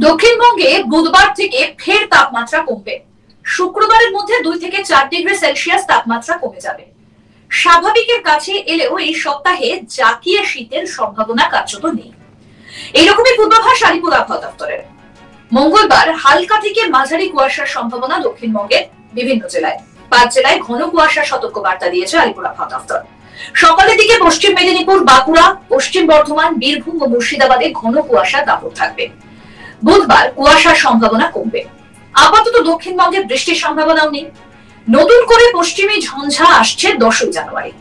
দক্ষিণবঙ্গে বুধবার থেকে ফের তাপমাত্রা কমবে। শুক্রবারের মধ্যে 2 থেকে 4 ডিগ্রি সেলসিয়াস তাপমাত্রা কমে যাবে। স্বাভাবিকের কাছে এলেও এই সপ্তাহে জাকিয়ে শীতের সম্ভাবনা কার্যত নেই। এইরকমই পূর্বাভাস আলিপুর আবহাওয়া দপ্তরের। মঙ্গলবার হালকা থেকে মাঝারি কুয়াশার সম্ভাবনা দক্ষিণবঙ্গের বিভিন্ন জেলায়। 5 জেলায় ঘন কুয়াশার সতর্ক বার্তা দিয়েছে আলিপুর আবহাওয়া দপ্তর। সকালের দিকে পশ্চিম মেদিনীপুর, বাঁকুড়া, পশ্চিম বর্ধমান, বীরভূম ও মুর্শিদাবাদে ঘন কুয়াশা দাপট থাকবে। বুধবার কুয়াশার সম্ভাবনা কমবে। আপাতত দক্ষিণবঙ্গে বৃষ্টির সম্ভাবনাও নেই। নতুন করে পশ্চিমী ঝঞ্ঝা আসছে 10 জানুয়ারি।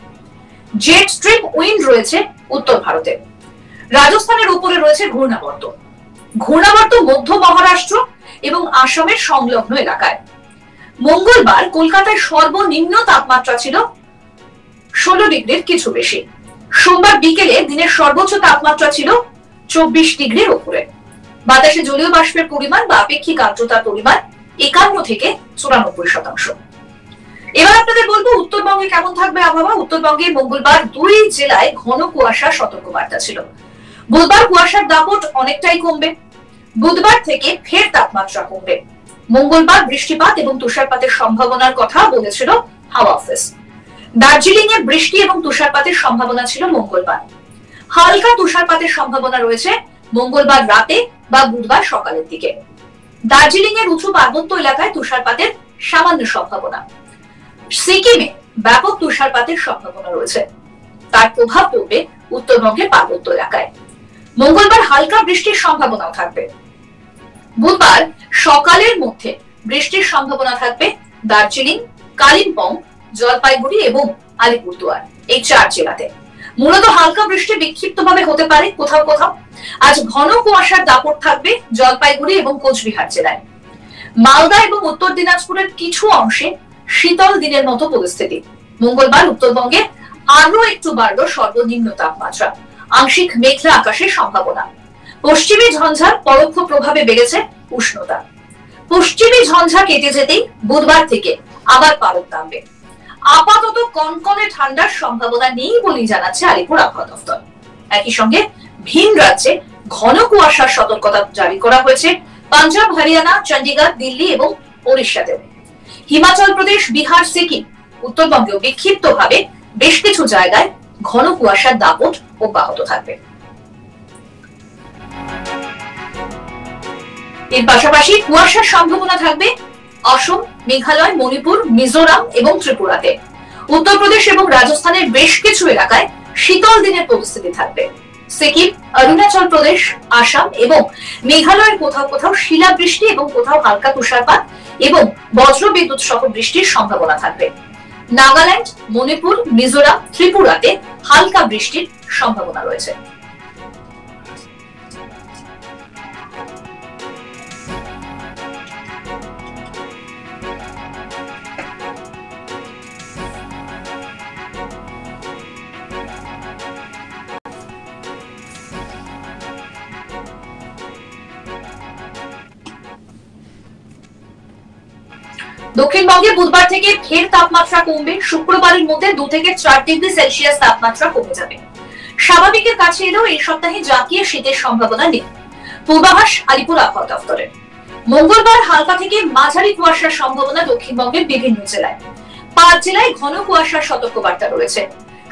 জেট স্ট্রিম উইন্ড রয়েছে উত্তর ভারতে। রাজস্থানের উপরে রয়েছে ঘূর্ণাবর্ত। ঘূর্ণাবর্ত মধ্য মহারাষ্ট্র এবং আসামের সংলগ্ন এলাকায়। মঙ্গলবার কলকাতায় সর্বনিম্ন তাপমাত্রা ছিল 16 ডিগ্রির কিছু বেশি। সোমবার বিকেলে দিনের সর্বোচ্চ তাপমাত্রা ছিল 24 ডিগ্রির উপরে। বাতাসে জলীয় বাষ্পের পরিমাণ বা আপেক্ষিক আর্দ্রতার পরিমাণ 51 থেকে 94%। এবার আপনাদের বলবো উত্তরবঙ্গে কেমন থাকবে আবহাওয়া। উত্তরবঙ্গে মঙ্গলবার 2 জেলায় ঘন কুয়াশার সতর্কবার্তা ছিল। বুধবার কুয়াশার দাপট অনেকটাই কমবে। বুধবার থেকে ফের তাপমাত্রা কমবে। মঙ্গলবার বৃষ্টিপাত এবং তুষারপাতের সম্ভাবনার কথা বলেছিল হাওয়া অফিস। দার্জিলিং এ বৃষ্টি এবং তুষারপাতের সম্ভাবনা ছিল মঙ্গলবার। হালকা তুষারপাতের সম্ভাবনা রয়েছে মঙ্গলবার রাতে বা বুধবার সকালের দিকে। দার্জিলিং এর উঁচু পার্বত্য এলাকায় তুষারপাতের সামান্য সম্ভাবনা। সিকিমে ব্যাপক তুষারপাতের সম্ভাবনা রয়েছে। তার প্রভাব পড়বে উত্তরবঙ্গের পার্বত্য এলাকায়। মঙ্গলবার হালকা বৃষ্টির সম্ভাবনাও থাকবে। বুধবার সকালের মধ্যে বৃষ্টির সম্ভাবনা থাকবে দার্জিলিং, কালিম্পং, জলপাইগুড়ি এবং আলিপুরদুয়ার এই 4 জেলাতে। মূলত হালকা বৃষ্টি বিক্ষিপ্তভাবে হতে পারে কোথাও কোথাও। আজ ঘন কুয়াশার দাপট থাকবে জলপাইগুড়ি এবং কোচবিহার জেলায়। মালদা এবং উত্তর দিনাজপুরের কিছু অংশে শীতল দিনের মতো পরিস্থিতি। মঙ্গলবার উত্তরবঙ্গে আরো একটু বাড়লো সর্বনিম্ন তাপমাত্রা। আংশিক মেঘলা আকাশের সম্ভাবনা। পশ্চিমী ঝঞ্ঝার পরোক্ষ প্রভাবে বেড়েছে উষ্ণতা। পশ্চিমী ঝঞ্ঝা কেটে যেতেই বুধবার থেকে আবার পারদ নামবে। আপাতত কনকনে ঠান্ডার সম্ভাবনা নেই বলেই জানাচ্ছে আলিপুর আবহাওয়া দপ্তর। একই সঙ্গে ভিন রাজ্যে ঘন কুয়াশার সতর্কতা জারি করা হয়েছে পাঞ্জাব, হরিয়ানা, চন্ডীগড়, দিল্লি এবং ওড়িশাতেও। হিমাচল প্রদেশ, বিহার, সিকিম, উত্তরবঙ্গেও বিক্ষিপ্তভাবে বেশ কিছু জায়গায় ঘন কুয়াশার দাপট অব্যাহত থাকবে। এর পাশাপাশি কুয়াশার সম্ভাবনা থাকবে অসম, মেঘালয়, মণিপুর, মিজোরাম এবং ত্রিপুরাতে। উত্তরপ্রদেশ এবং রাজস্থানের বেশ কিছু এলাকায় শীতল দিনের পরিস্থিতি থাকবে। সিকিম, অরুণাচল প্রদেশ, আসাম এবং মেঘালয়ের কোথাও কোথাও শিলাবৃষ্টি এবং কোথাও হালকা তুষারপাত এবং বজ্রবিদ্যুৎ সহ বৃষ্টির সম্ভাবনা থাকবে। নাগাল্যান্ড, মণিপুর, মিজোরাম, ত্রিপুরাতে হালকা বৃষ্টির সম্ভাবনা রয়েছে। দক্ষিণবঙ্গে বুধবার থেকে ফের তাপমাত্রা কমবে। শুক্রবারের মধ্যে 2 থেকে 4 ডিগ্রি সেলসিয়াস তাপমাত্রা কমে যাবে। স্বাভাবিকের কাছে এলেও এই সপ্তাহে জাকিয়ে শীতের সম্ভাবনা নেই। পূর্বাভাস আলিপুর আবহাওয়া দপ্তরের। মঙ্গলবার হালকা থেকে মাঝারি কুয়াশার সম্ভাবনা দক্ষিণবঙ্গের বিভিন্ন জেলায়। 5 জেলায় ঘন কুয়াশার সতর্কবার্তা রয়েছে।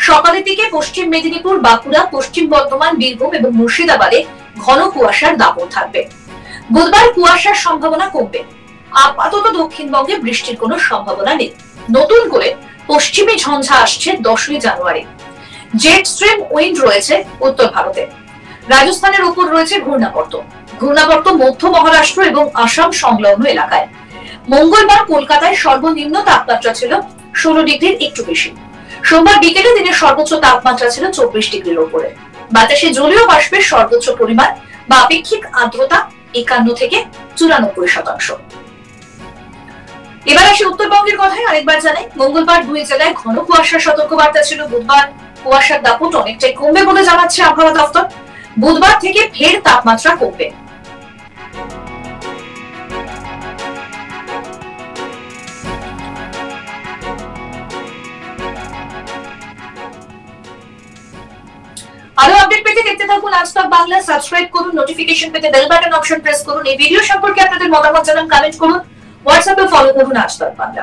সকালের দিকে পশ্চিম মেদিনীপুর, বাঁকুড়া, পশ্চিম বর্ধমান, বীরভূম এবং মুর্শিদাবাদে ঘন কুয়াশার দাপট থাকবে। বুধবার কুয়াশার সম্ভাবনা কমবে। আপাতত দক্ষিণবঙ্গে বৃষ্টির কোনো সম্ভাবনা নেই। নতুন করে পশ্চিমী ঝঞ্ঝা আসছে 10 জানুয়ারি। জেট স্ট্রিম উইন্ড রয়েছে উত্তর ভারতে। রাজস্থানের উপর রয়েছে ঘূর্ণাবর্ত। ঘূর্ণাবর্ত মধ্য মহারাষ্ট্র এবং আসাম সংলগ্ন এলাকায়। মঙ্গলবার কলকাতায় সর্বনিম্ন তাপমাত্রা ছিল 16 ডিগ্রির একটু বেশি। সোমবার বিকেলে দিনের সর্বোচ্চ তাপমাত্রা ছিল 24 ডিগ্রির উপরে। বাতাসে জলীয় বাষ্পের সর্বোচ্চ পরিমাণ বা আপেক্ষিক আর্দ্রতা 51 থেকে 94%। এবার আসি উত্তরবঙ্গের কথায় আরেকবার জানাই। মঙ্গলবার 2 জেলায় ঘন কুয়াশার সতর্কবার্তা ছিল। বুধবার কুয়াশার দাপট অনেকটাই কমবে বলে জানাচ্ছে আবহাওয়া দপ্তর। বুধবার থেকে ফের তাপমাত্রা কমবে। আরো আপডেট পেতে দেখতে থাকুন আজ তক বাংলা। সাবস্ক্রাইব করুন, নোটিফিকেশন পেতে বেল বাটন অপশন প্রেস করুন। এই ভিডিও সম্পর্কে আপনাদের মতামত জানান, কমেন্ট করুন, হোয়াটসঅ্যাপে ফলো করুন আজ তক বাংলা।